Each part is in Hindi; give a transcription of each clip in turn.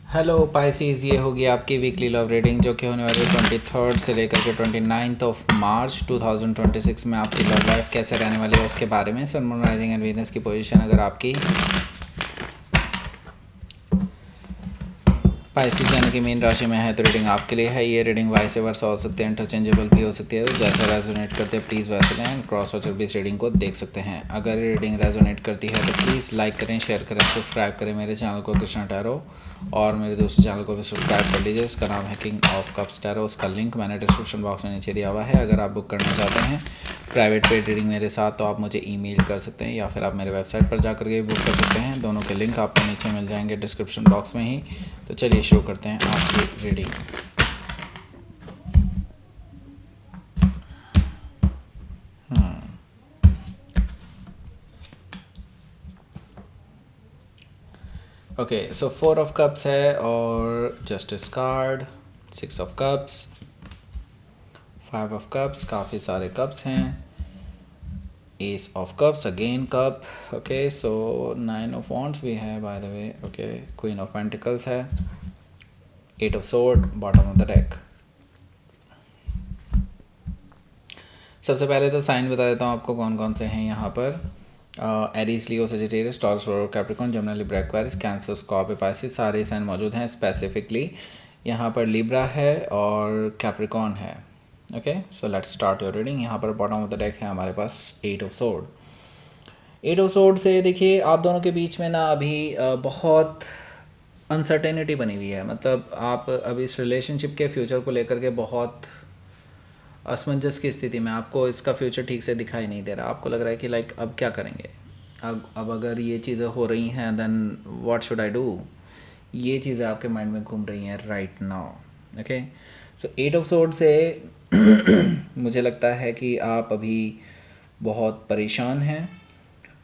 हेलो पाइसिस, ये होगी आपकी वीकली लव रीडिंग जो कि होने वाली है 23 से लेकर के 29 मार्च 2026 में। आपकी लव लाइफ कैसे रहने वाली है उसके बारे में। सन, मून, राइजिंग एंड वीनस की पोजीशन अगर आपकी पाइसिस यानी कि मीन राशि में है तो रीडिंग आपके लिए है। ये रीडिंग वाइस वर्सा हो सकती है, इंटरचेंजेबल भी हो सकती है। तो जैसा रेजोनेट करते हैं प्लीज़ वैसे लें। क्रॉस वॉचर भी इस रीडिंग को देख सकते हैं। अगर ये रीडिंग रेजोनेट करती है तो प्लीज़ लाइक करें, शेयर करें, सब्सक्राइब करें मेरे चैनल को कृष्णा टैरो, और मेरे दूसरे चैनल को भी सब्सक्राइब कर लीजिए। इसका नाम है किंग ऑफ कप्स टैरो। उसका लिंक मैंने डिस्क्रिप्शन बॉक्स में नीचे दिया हुआ है। अगर आप बुक करना चाहते हैं प्राइवेट पेड रीडिंग मेरे साथ तो आप मुझे ईमेल कर सकते हैं या फिर आप मेरे वेबसाइट पर जाकर के बुक कर सकते हैं। दोनों के लिंक आपको नीचे मिल जाएंगे डिस्क्रिप्शन बॉक्स में ही। तो चलिए शुरू करते हैं आपकी reading. Okay, so 4 of cups है और justice card, 6 of cups, 5 of cups, काफ़ी सारे कप्स हैं, S of cups, again cup. Okay, so 9 of wands भी है by the way. Okay, queen of pentacles है, 8 of sword, bottom of the deck. सबसे पहले तो साइन बता देता हूँ आपको कौन कौन से हैं यहाँ पर। Aries, Leo, Sagittarius, Taurus, Capricorn, जमुना, Libra, Aquarius, Cancer, Scorpio, Pisces, सारे साइन मौजूद हैं। स्पेसिफिकली यहाँ पर लिब्रा है और कैप्रिकॉर्न है। Okay, so let's start your reading. यहाँ पर बॉटम ऑफ द डेक है हमारे पास 8 ऑफ सोर्ड। 8 ऑफ सोर्ड से देखिए आप दोनों के बीच में ना अभी बहुत अनसर्टेनिटी बनी हुई है। मतलब आप अभी इस रिलेशनशिप के फ्यूचर को लेकर के बहुत असमंजस की स्थिति में, आपको इसका फ्यूचर ठीक से दिखाई नहीं दे रहा। आपको लग रहा है कि लाइक अब क्या करेंगे, अब अगर ये चीज़ें हो रही हैं then what should I do. ये चीज़ें आपके माइंड में घूम रही हैं right now. Okay, so 8 of sword से मुझे लगता है कि आप अभी बहुत परेशान हैं।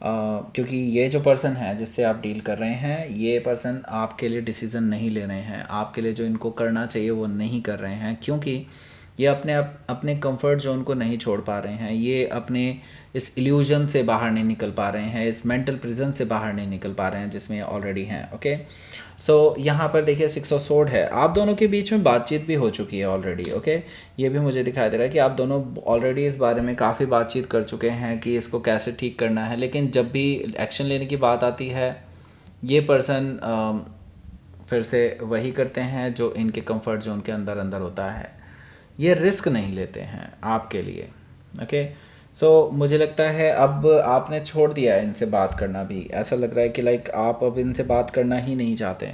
क्योंकि ये जो पर्सन है जिससे आप डील कर रहे हैं, ये पर्सन आपके लिए डिसीज़न नहीं ले रहे हैं। आपके लिए जो इनको करना चाहिए वो नहीं कर रहे हैं, क्योंकि ये अपने कंफर्ट जोन को नहीं छोड़ पा रहे हैं। ये अपने इस इल्यूजन से बाहर नहीं निकल पा रहे हैं, इस मेंटल प्रिजन से बाहर नहीं निकल पा रहे हैं जिसमें ये ऑलरेडी हैं। ओके, सो यहाँ पर देखिए 6 ऑफ सोर्ड है। आप दोनों के बीच में बातचीत भी हो चुकी है ऑलरेडी। ओके, ये भी मुझे दिखाई दे रहा है कि आप दोनों ऑलरेडी इस बारे में काफ़ी बातचीत कर चुके हैं कि इसको कैसे ठीक करना है। लेकिन जब भी एक्शन लेने की बात आती है, ये पर्सन फिर से वही करते हैं जो इनके कंफर्ट जोन के अंदर अंदर होता है। ये रिस्क नहीं लेते हैं आपके लिए। ओके, सो मुझे लगता है अब आपने छोड़ दिया है इनसे बात करना भी। ऐसा लग रहा है कि लाइक आप अब इनसे बात करना ही नहीं चाहते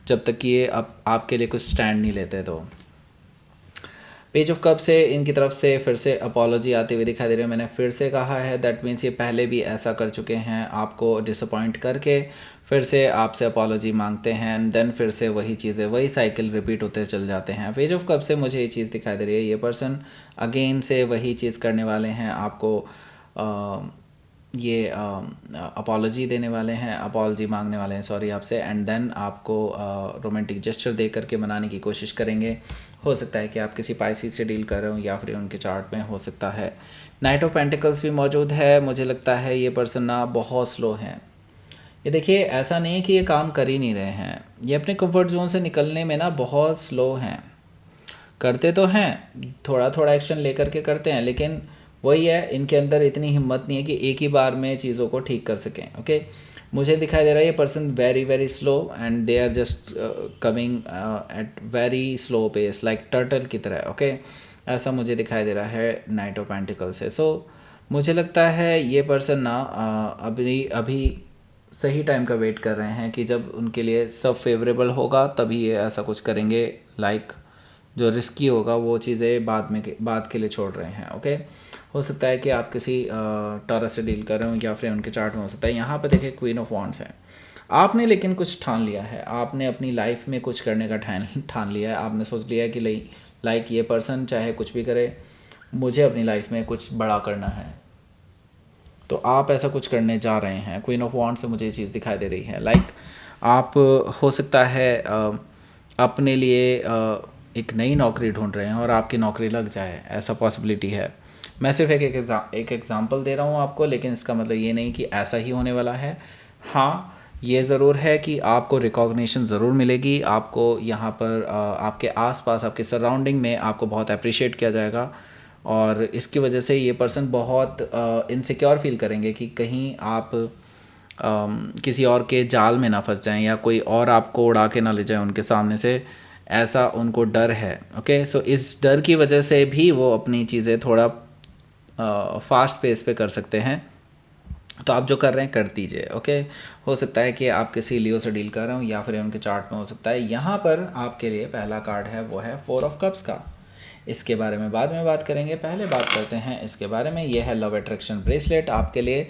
जब तक कि ये अब आपके लिए कुछ स्टैंड नहीं लेते। तो पेज ऑफ कप से इनकी तरफ से फिर से अपॉलॉजी आती हुई दिखाई दे रही है। मैंने फिर से कहा है दैट मीन्स ये पहले भी ऐसा कर चुके हैं, आपको डिसअपॉइंट करके फिर से आपसे अपॉलॉजी मांगते हैं एंड देन फिर से वही चीज़ें, वही साइकिल रिपीट होते चल जाते हैं। पेज ऑफ कप से मुझे ये चीज़ दिखाई दे रही है, ये पर्सन अगेन से वही चीज़ करने वाले हैं। आपको ये अपॉलॉजी देने वाले हैं, अपॉलॉजी मांगने वाले हैं सॉरी आपसे, एंड देन आपको रोमांटिक जेस्चर दे करके मनाने की कोशिश करेंगे। हो सकता है कि आप किसी पाइसिस से डील कर रहे हो या फिर उनके चार्ट में हो सकता है। नाइट ऑफ पेंटिकल्स भी मौजूद है। मुझे लगता है ये पर्सन ना बहुत स्लो हैं। ये देखिए ऐसा नहीं है कि ये काम कर ही नहीं रहे हैं, ये अपने कंफर्ट जोन से निकलने में ना बहुत स्लो हैं। करते तो हैं, थोड़ा थोड़ा एक्शन लेकर के करते हैं, लेकिन वही है, इनके अंदर इतनी हिम्मत नहीं है कि एक ही बार में चीज़ों को ठीक कर सकें। ओके, मुझे दिखाई दे रहा है ये person very very slow and they are just coming at very slow pace like turtle की तरह। ओके, ऐसा मुझे दिखाई दे रहा है नाइट ऑफ पेंटिकल से। सो मुझे लगता है ये पर्सन ना अभी अभी सही टाइम का वेट कर रहे हैं कि जब उनके लिए सब फेवरेबल होगा तभी ये ऐसा कुछ करेंगे। लाइक जो रिस्की होगा वो चीज़ें बाद के लिए छोड़ रहे हैं। ओके, हो सकता है कि आप किसी टॉरस से डील कर रहे हो या फिर उनके चार्ट में हो सकता है। यहाँ पे देखिए क्वीन ऑफ वॉन्ड्स है। आपने लेकिन कुछ ठान लिया है, आपने अपनी लाइफ में कुछ करने का ठान लिया है। आपने सोच लिया है कि लाइक ये पर्सन चाहे कुछ भी करे, मुझे अपनी लाइफ में कुछ बड़ा करना है, तो आप ऐसा कुछ करने जा रहे हैं। क्वीन ऑफ वॉन्ड्स से मुझे ये चीज़ दिखाई दे रही है। लाइक आप हो सकता है अपने लिए एक नई नौकरी ढूंढ रहे हैं और आपकी नौकरी लग जाए, ऐसा पॉसिबिलिटी है। मैं सिर्फ एक एग्ज़ाम्पल दे रहा हूँ आपको, लेकिन इसका मतलब ये नहीं कि ऐसा ही होने वाला है। हाँ, ये ज़रूर है कि आपको रिकॉग्निशन ज़रूर मिलेगी, आपको यहाँ पर आपके आसपास आपके सराउंडिंग में आपको बहुत अप्रिशिएट किया जाएगा, और इसकी वजह से ये पर्सन बहुत इनसिक्योर फील करेंगे कि कहीं आप किसी और के जाल में ना फंस जाएं या कोई और आपको उड़ा के ना ले जाए उनके सामने से, ऐसा उनको डर है। ओके, सो इस डर की वजह से भी वो अपनी चीज़ें थोड़ा फास्ट पेस पे कर सकते हैं। तो आप जो कर रहे हैं कर दीजिए। ओके, हो सकता है कि आप किसी लियो से डील कर रहे हो या फिर उनके चार्ट में हो सकता है। यहाँ पर आपके लिए पहला कार्ड है वो है 4 ऑफ कप्स का। इसके बारे में बाद में बात करेंगे, पहले बात करते हैं इसके बारे में। ये है लव अट्रैक्शन ब्रेसलेट आपके लिए।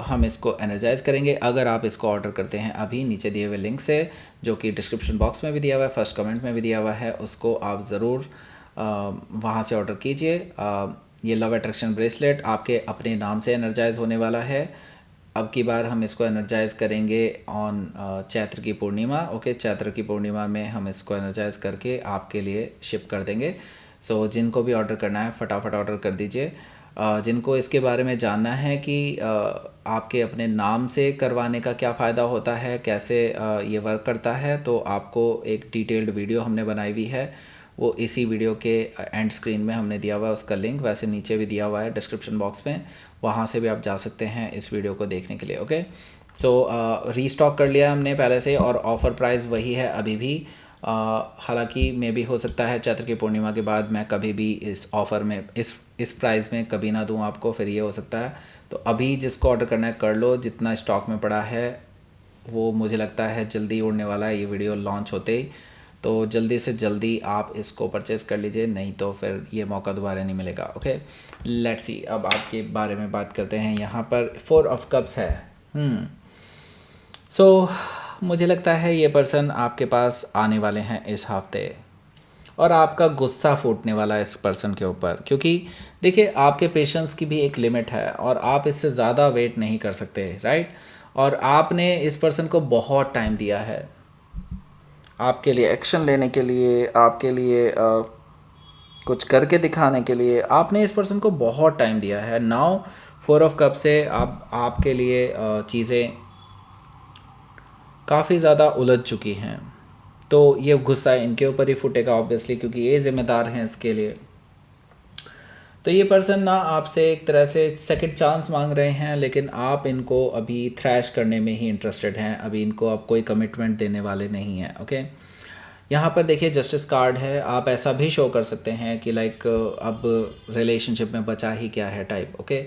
हम इसको एनर्जाइज करेंगे। अगर आप इसको ऑर्डर करते हैं अभी नीचे दिए हुए लिंक से, जो कि डिस्क्रिप्शन बॉक्स में भी दिया हुआ है, फर्स्ट कमेंट में भी दिया हुआ है, उसको आप ज़रूर वहाँ से ऑर्डर कीजिए। ये लव अट्रैक्शन ब्रेसलेट आपके अपने नाम से एनर्जाइज होने वाला है। अब की बार हम इसको एनर्जाइज करेंगे ऑन चैत्र की पूर्णिमा। ओके, चैत्र की पूर्णिमा में हम इसको एनर्जाइज करके आपके लिए शिप कर देंगे। सो जिनको भी ऑर्डर करना है फटाफट ऑर्डर कर दीजिए। जिनको इसके बारे में जानना है कि आपके अपने नाम से करवाने का क्या फ़ायदा होता है, कैसे ये वर्क करता है, तो आपको एक डिटेल्ड वीडियो हमने बनाई हुई है। वो इसी वीडियो के एंड स्क्रीन में हमने दिया हुआ है उसका लिंक, वैसे नीचे भी दिया हुआ है डिस्क्रिप्शन बॉक्स में, वहाँ से भी आप जा सकते हैं इस वीडियो को देखने के लिए। ओके, सो रीस्टॉक कर लिया हमने पहले से, और ऑफ़र प्राइस वही है अभी भी। हालांकि मे भी हो सकता है चैत्र की पूर्णिमा के बाद मैं कभी भी इस ऑफ़र में इस प्राइस में कभी ना दूं आपको, फिर ये हो सकता है। तो अभी जिसको ऑर्डर करना है कर लो, जितना स्टॉक में पड़ा है वो मुझे लगता है जल्दी उड़ने वाला है ये वीडियो लॉन्च होते ही। तो जल्दी से जल्दी आप इसको परचेस कर लीजिए, नहीं तो फिर ये मौका दोबारा नहीं मिलेगा। ओके, लेट्स सी, अब आपके बारे में बात करते हैं। यहाँ पर 4 ऑफ कप्स है। सो मुझे लगता है ये पर्सन आपके पास आने वाले हैं इस हफ्ते, और आपका गुस्सा फूटने वाला है इस पर्सन के ऊपर, क्योंकि देखिए आपके पेशेंस की भी एक लिमिट है और आप इससे ज़्यादा वेट नहीं कर सकते, राइट। और आपने इस पर्सन को बहुत टाइम दिया है आपके लिए एक्शन लेने के लिए, आपके लिए कुछ करके दिखाने के लिए। आपने इस पर्सन को बहुत टाइम दिया है। नाउ 4 ऑफ कप से आपके लिए चीज़ें काफ़ी ज़्यादा उलझ चुकी हैं, तो ये गुस्सा इनके ऊपर ही फूटेगा ऑब्वियसली, क्योंकि ये ज़िम्मेदार हैं इसके लिए। तो ये पर्सन ना आपसे एक तरह से सेकंड चांस मांग रहे हैं, लेकिन आप इनको अभी थ्रैश करने में ही इंटरेस्टेड हैं। अभी इनको आप कोई कमिटमेंट देने वाले नहीं हैं। ओके, यहाँ पर देखिए जस्टिस कार्ड है। आप ऐसा भी शो कर सकते हैं कि लाइक अब रिलेशनशिप में बचा ही क्या है टाइप। ओके,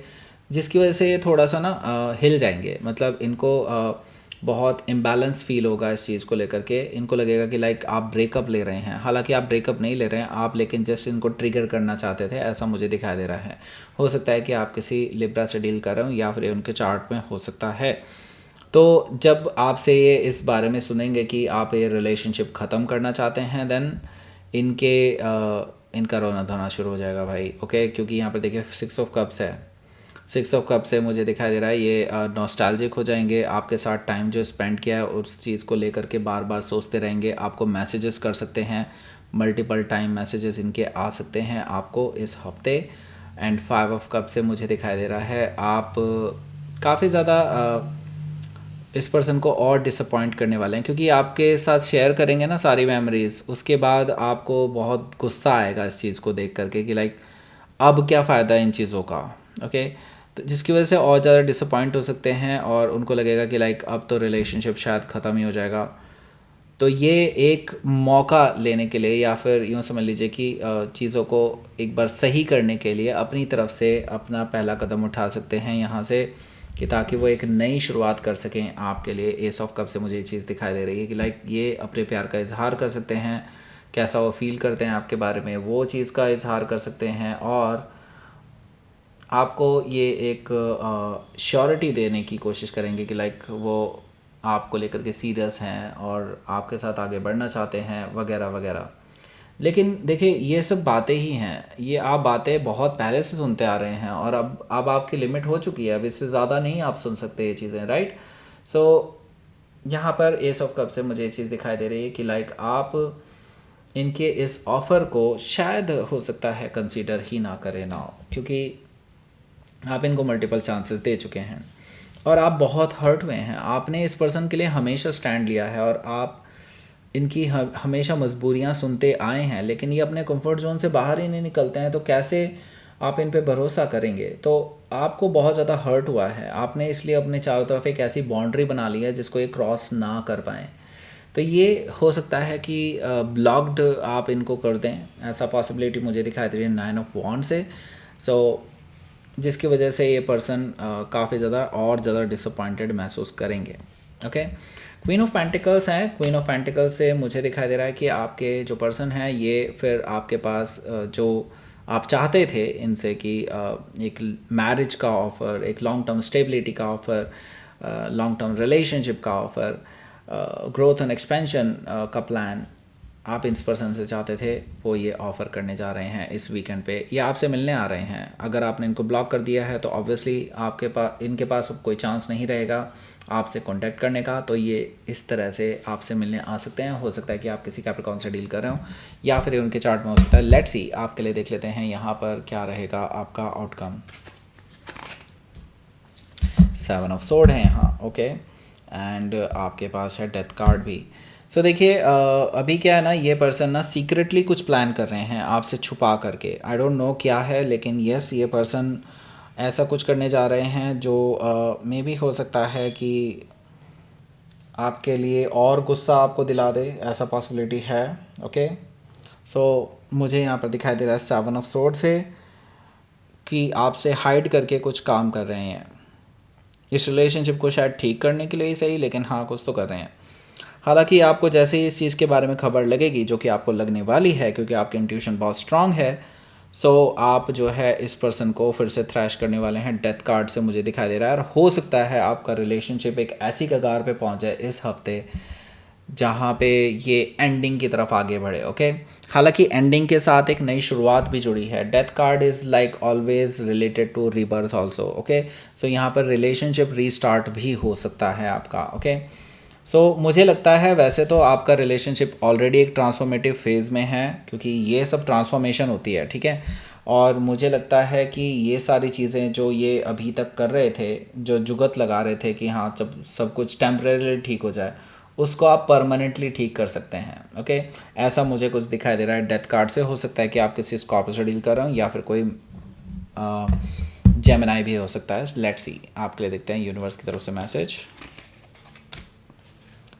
जिसकी वजह से ये थोड़ा सा ना हिल जाएंगे, मतलब इनको बहुत इम्बैलेंस फील होगा इस चीज़ को लेकर के। इनको लगेगा कि लाइक आप ब्रेकअप ले रहे हैं, हालांकि आप ब्रेकअप नहीं ले रहे हैं आप, लेकिन जस्ट इनको ट्रिगर करना चाहते थे, ऐसा मुझे दिखाई दे रहा है। हो सकता है कि आप किसी लिब्रा से डील कर रहे हो या फिर उनके चार्ट में हो सकता है। तो जब आपसे ये इस बारे में सुनेंगे कि आप ये रिलेशनशिप ख़त्म करना चाहते हैं, देन इनका रोना धोना शुरू हो जाएगा भाई। ओके, क्योंकि यहाँ पर देखिए 6 ऑफ कप्स है। 6 ऑफ कप से मुझे दिखाई दे रहा है ये नॉस्टैल्जिक हो जाएंगे, आपके साथ टाइम जो स्पेंड किया है उस चीज़ को लेकर के बार बार सोचते रहेंगे। आपको मैसेजेस कर सकते हैं, मल्टीपल टाइम मैसेजेस इनके आ सकते हैं आपको इस हफ्ते। एंड 5 ऑफ कप से मुझे दिखाई दे रहा है आप काफ़ी ज़्यादा इस पर्सन को और डिसअपॉइंट करने वाले हैं, क्योंकि आपके साथ शेयर करेंगे ना सारी मेमोरीज़, उसके बाद आपको बहुत गुस्सा आएगा इस चीज़ को देख करके कि लाइक अब क्या फ़ायदा इन चीज़ों का। ओके, तो जिसकी वजह से और ज़्यादा डिसअपॉइंट हो सकते हैं और उनको लगेगा कि लाइक अब तो रिलेशनशिप शायद ख़त्म ही हो जाएगा। तो ये एक मौका लेने के लिए, या फिर यूँ समझ लीजिए कि चीज़ों को एक बार सही करने के लिए अपनी तरफ से अपना पहला कदम उठा सकते हैं यहाँ से, कि ताकि वो एक नई शुरुआत कर सकें आपके लिए। एस ऑफ कप से मुझे ये चीज़ दिखाई दे रही है कि लाइक ये अपने प्यार का इजहार कर सकते हैं, कैसा वो फील करते हैं आपके बारे में वो चीज़ का इजहार कर सकते हैं, और आपको ये एक श्योरिटी देने की कोशिश करेंगे कि लाइक वो आपको लेकर के सीरियस हैं और आपके साथ आगे बढ़ना चाहते हैं वगैरह वगैरह। लेकिन देखिए ये सब बातें ही हैं, ये आप बातें बहुत पहले से सुनते आ रहे हैं, और अब आपकी लिमिट हो चुकी है, अब इससे ज़्यादा नहीं आप सुन सकते ये चीज़ें, राइट। सो यहाँ पर एस ऑफ कप से मुझे ये चीज़ दिखाई दे रही है कि लाइक आप इनके इस ऑफ़र को शायद हो सकता है कंसीडर ही ना करें ना, क्योंकि आप इनको मल्टीपल चांसेस दे चुके हैं। और आप बहुत हर्ट हुए हैं, आपने इस पर्सन के लिए हमेशा स्टैंड लिया है और आप इनकी हमेशा मजबूरियां सुनते आए हैं, लेकिन ये अपने कंफर्ट जोन से बाहर ही नहीं निकलते हैं, तो कैसे आप इन पे भरोसा करेंगे। तो आपको बहुत ज़्यादा हर्ट हुआ है, आपने इसलिए अपने चारों तरफ एक ऐसी बाउंड्री बना ली है जिसको ये क्रॉस ना कर पाएँ। तो ये हो सकता है कि ब्लॉक्ड आप इनको कर दें, ऐसा पॉसिबिलिटी मुझे दिखाई दे रही है 9 ऑफ वॉन्ड से। सो जिसकी वजह से ये पर्सन काफ़ी ज़्यादा और ज़्यादा डिसअपॉइंटेड महसूस करेंगे। ओके, क्वीन ऑफ पेंटिकल्स हैं। क्वीन ऑफ पेंटिकल्स से मुझे दिखाई दे रहा है कि आपके जो पर्सन हैं ये फिर आपके पास जो आप चाहते थे इनसे कि एक मैरिज का ऑफ़र, एक लॉन्ग टर्म स्टेबिलिटी का ऑफ़र, लॉन्ग टर्म रिलेशनशिप का ऑफ़र, ग्रोथ एंड एक्सपेंशन का प्लान आप इस पर्सन से चाहते थे, वो ये ऑफ़र करने जा रहे हैं इस वीकेंड पे, या आपसे मिलने आ रहे हैं। अगर आपने इनको ब्लॉक कर दिया है तो ऑब्वियसली आपके पास इनके पास कोई चांस नहीं रहेगा आपसे कांटेक्ट करने का, तो ये इस तरह से आपसे मिलने आ सकते हैं। हो सकता है कि आप किसी कैप्रिकॉर्न से डील कर रहे हो या फिर उनके चार्ट में हो सकता है। लेट्स सी, आपके लिए देख लेते हैं यहाँ पर क्या रहेगा आपका आउटकम। 7 ऑफ सोर्ड है यहाँ, ओके, एंड आपके पास है डेथ कार्ड भी। सो देखिए अभी क्या है ना, ये पर्सन ना सीक्रेटली कुछ प्लान कर रहे हैं आपसे छुपा करके। आई डोंट नो क्या है, लेकिन यस ये पर्सन ऐसा कुछ करने जा रहे हैं जो मे बी हो सकता है कि आपके लिए और गुस्सा आपको दिला दे, ऐसा पॉसिबिलिटी है। ओके, सो मुझे यहाँ पर दिखाई दे रहा है 7 ऑफ सोर्ड से कि आपसे हाइड करके कुछ काम कर रहे हैं इस रिलेशनशिप को, शायद ठीक करने के लिए ही सही, लेकिन हाँ कुछ तो कर रहे हैं। हालांकि आपको जैसे ही इस चीज़ के बारे में खबर लगेगी, जो कि आपको लगने वाली है क्योंकि आपकी इंट्यूशन बहुत स्ट्रांग है, सो आप जो है इस पर्सन को फिर से थ्रैश करने वाले हैं। डेथ कार्ड से मुझे दिखाई दे रहा है, और हो सकता है आपका रिलेशनशिप एक ऐसी कगार पे पहुंच जाए इस हफ्ते जहाँ पे ये एंडिंग की तरफ आगे बढ़े। ओके, हालांकि एंडिंग के साथ एक नई शुरुआत भी जुड़ी है। Death card is like always related to rebirth also. Okay, so यहाँ पर रिलेशनशिप रीस्टार्ट भी हो सकता है आपका। ओके, सो मुझे लगता है वैसे तो आपका रिलेशनशिप ऑलरेडी एक ट्रांसफॉर्मेटिव फेज़ में है, क्योंकि ये सब ट्रांसफॉर्मेशन होती है, ठीक है। और मुझे लगता है कि ये सारी चीज़ें जो ये अभी तक कर रहे थे, जो जुगत लगा रहे थे कि हाँ जब सब कुछ टेम्परेरी ठीक हो जाए, उसको आप परमानेंटली ठीक कर सकते हैं। ओके, ऐसा मुझे कुछ दिखाई दे रहा है डेथ कार्ड से। हो सकता है कि आप किसी स्कॉर्पियो से डील कर रहे हो या फिर कोई जेमिनाई भी हो सकता है। लेट्स सी, आपके लिए देखते हैं यूनिवर्स की तरफ से मैसेज।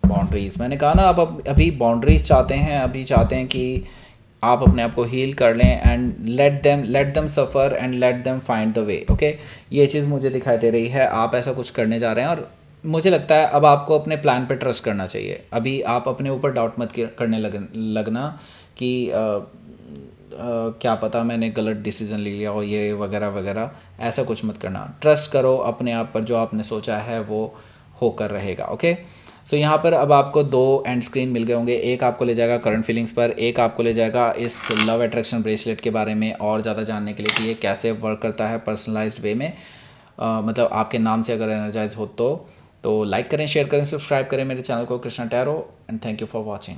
बाउंड्रीज़, मैंने कहा ना आप अभी बाउंड्रीज़ चाहते हैं, अभी चाहते हैं कि आप अपने आप को हील कर लें and let them suffer and let them find the way. Okay, ये चीज़ मुझे दिखाई दे रही है, आप ऐसा कुछ करने जा रहे हैं। और मुझे लगता है अब आपको अपने प्लान पे ट्रस्ट करना चाहिए। अभी आप अपने ऊपर डाउट मत करने लगना कि क्या पता मैंने गलत डिसीज़न ले लिया हो, ये वगैरह वगैरह, ऐसा कुछ मत करना। ट्रस्ट करो अपने आप पर, जो आपने सोचा है वो होकर रहेगा। ओके, सो यहाँ पर अब आपको 2 एंड स्क्रीन मिल गए होंगे। एक आपको ले जाएगा करंट फीलिंग्स पर, एक आपको ले जाएगा इस लव अट्रैक्शन ब्रेसलेट के बारे में और ज़्यादा जानने के लिए कि ये कैसे वर्क करता है पर्सनलाइज्ड वे में। मतलब आपके नाम से अगर एनर्जाइज हो तो लाइक करें, शेयर करें, सब्सक्राइब करें मेरे चैनल को Krishna tarot, and thank you for watching.